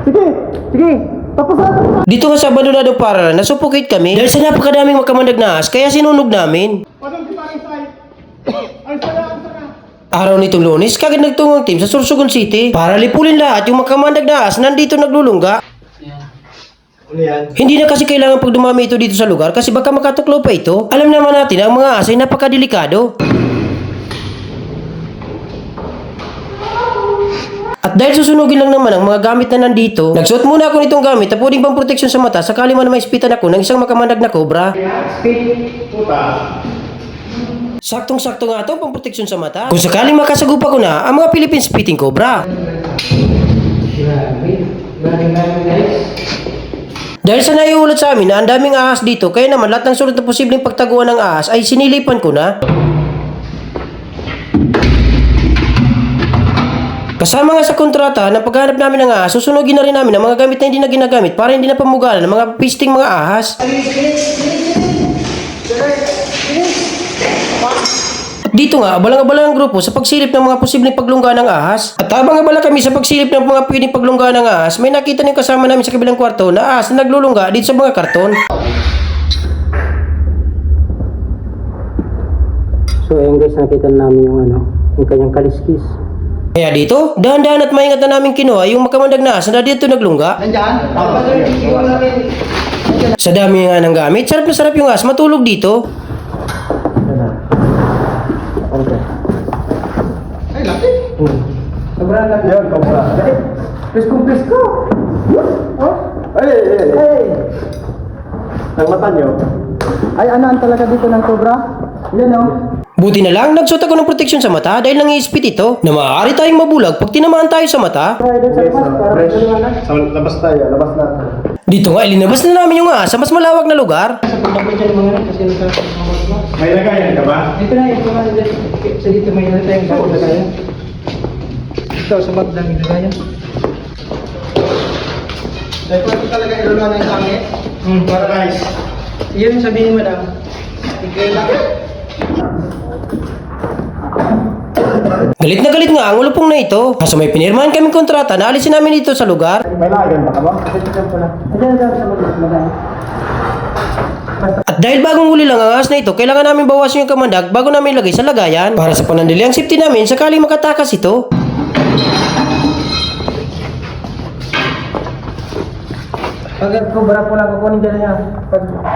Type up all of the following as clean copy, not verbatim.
Sige! Sige! Tapos na! Dito nga sa abandonadong paralan, nasuffocate kami dahil sa napakadaming makamandag na ahas, kaya sinunog namin. Anong di parang side? Ay, sana! Araw nitong Lunes, kagad nagtungong team sa Sorsogon City para lipulin lahat yung makamandag na ahas nandito naglulungga. Ano yan? Hindi na kasi kailangan pag dumami ito dito sa lugar kasi baka makatuklaw pa ito. Alam naman natin na ang mga ahas ay napakadelikado. At dahil susunugin lang naman ang mga gamit na nandito, nagsuot muna ako nitong gamit na pwedeng pang proteksyon sa mata sakali man na maispitan ako ng isang makamandag na cobra. Saktong-sakto nga ito pang proteksyon sa mata. Kung sakaling makasagupa ko na ang mga Philippine Spitting Cobra. Dahil sa naiulat sa amin na ang daming ahas dito, kaya naman lahat ng sulot na posibleng pagtaguan ng ahas ay sinilipan ko na. Kasama nga sa kontrata na paghanap namin ng ahas, susunugin na rin namin ang mga gamit na hindi na ginagamit para hindi na pamugalan ng mga pisting mga ahas. At dito nga, abalang-abala ang grupo sa pagsilip ng mga posibleng paglungga ng ahas. At habang-abala kami sa pagsilip ng mga pwedeng paglungga ng ahas, may nakita ng kasama namin sa kabilang kwarto na ahas na naglulungga dito sa mga karton. So ayun guys, nakita namin yung kanyang kaliskis. Kaya dito, dahan-dahan at maingat na namin kinuha yung makamandag na ahas na dito naglungga. Nandyan? Sa dami nga ng gamit, sarap na sarap yung ahas matulog dito. Ay, laki! Sobrang laki. Yan, sobra. Presko! Oh? Ay! Ang mata nyo? Ay, anaan talaga dito ng cobra? Yan o. Buti na lang, nagsuot ako ng proteksyon sa mata dahil nangiispit ito na maaari tayong mabulag pag tinamaan tayo sa mata. Sa labas tayo, labas natin. Dito nga, ilinabas na namin yung ahas sa mas malawak na lugar. May lagayan ka ba? Dito na, ito na, sa dito may tayong sa lagayan. Ito, sa magdang lagayan. Dahil ito talaga iluluan ng langit. Para guys. Yun sabihin mo daw. Tigay laki. Galit na galit nga ang ulupong na ito. Kaso may pinirmahan kaming kontrata na alisin namin dito sa lugar. May lagayan ba ka ba? Ayan, sa magdang. At dahil bagong huli lang ang ahas na ito, kailangan namin bawasan yung kamandag bago namin ilagay sa lagayan para sa panandali ang safety namin sakaling makatakas ito. Pag cobra po lang kukunin dyan niya.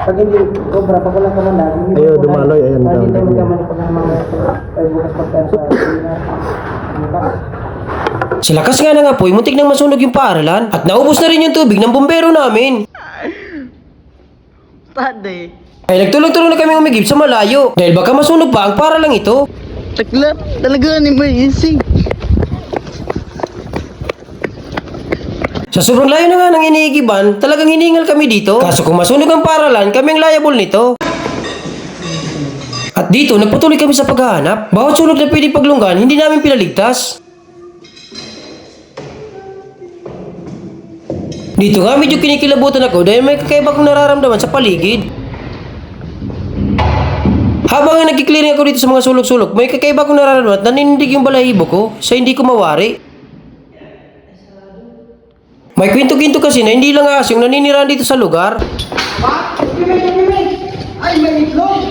Pag hindi cobra, pag wala kamanda. Ayaw, dumaloy, ayan, Hindi tayo down. magkamali pag mga ay bukas pagkain sa Sa lakas nga ng apoy, muntik nang masunog yung paaralan at naubos na rin yung tubig ng bumbero namin. Tade. Ay nagtulong-tulong na kami umigib sa malayo dahil baka masunog pa ang paaralang ito. Takla. Talaga ni emergency. Sa sobrang layo na nga ng iniigiban, talagang hiningal kami dito. Kaso kung masunog ang paaralan, kami ang liable nito. At dito, nagpatuloy kami sa paghahanap. Bawat sunog na pwedeng paglunggan, hindi namin pinaligtas. Dito nga, medyo kinikilabutan ako dahil may kakaiba kong nararamdaman sa paligid. Habang nga nagkiklearing ako dito sa mga sulok-sulok, may kakaiba kong nararamdaman at nanindig yung balahibo ko sa hindi ko mawari. May kwento-kwento kasi na hindi lang ahas yung naninirahan dito sa lugar. Ay, may itlog!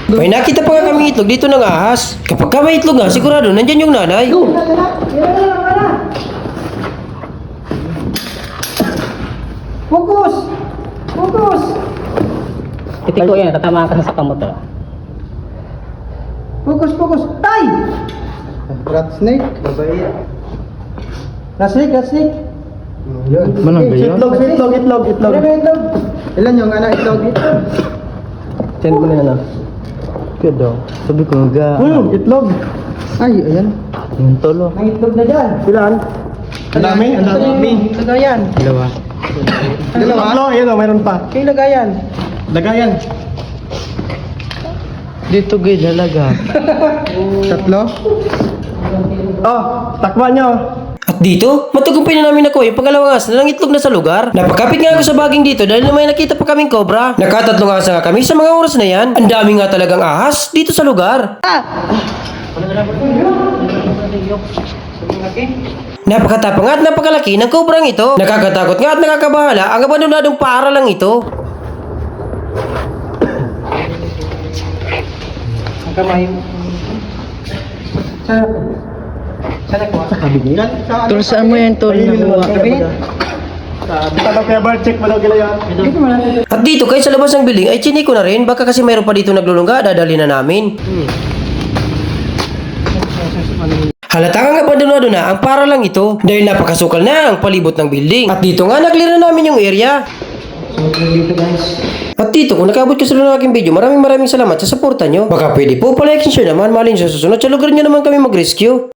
May nakita pa nga kami itlog dito ng ahas. Kapag ka may itlog nga, sigurado nandyan yung nanay. Focus! Focus! Titik ko yan. Tatamaan ka sa kamot. Focus! Tay! Rat snake? Babae. Rat snake! Yun. Manang ba yun? Itlog. Ano ba itlog? Ilan yung itlog? Send mo na yan. Kaya daw. Sabi ko nga. Itlog. Ay, ayan. Yung tolo. May itlog na dyan. Ilan? Ang dami? Ang dami. Lagayan. Dalawa. Dalawa? Tatlo, ayan o, mayroon pa. Kay lagayan. Lagayan. Dito gay dalaga. Tatlo? Oh, takpan nyo. At dito, matagumpay na namin ako yung pangalawang ahas na nangitlog na sa lugar. Napakapit nga ako sa baging dito dahil may nakita pa kaming cobra. Nakatatlong ahas nga kami sa mga oras na yan. Ang dami nga talagang ahas dito sa lugar. Napakatapang at napakalaki ng kobrang ito. Nakakatakot nga at nakakabahala ang abandonadong para lang ito. Ang kamay. Sana ko. Sabi niya? Tol, saan mo yan, Tol? Nakuha. Kaya bar check mo daw gila yan. At dito kahit sa labas ng building ay chinik ko na rin. Baka kasi mayroon pa dito naglulungga, dadali na namin. Halata nga abandonado na ang para lang ito dahil napakasukal na ang palibot ng building. At dito nga naglira namin yung area. Dito guys. At dito kung nakabot ka sa ng aking video, maraming salamat sa suporta nyo. Baka pwede po palike and share naman. Malin sa susunod sa lugar nyo naman kami mag-rescue.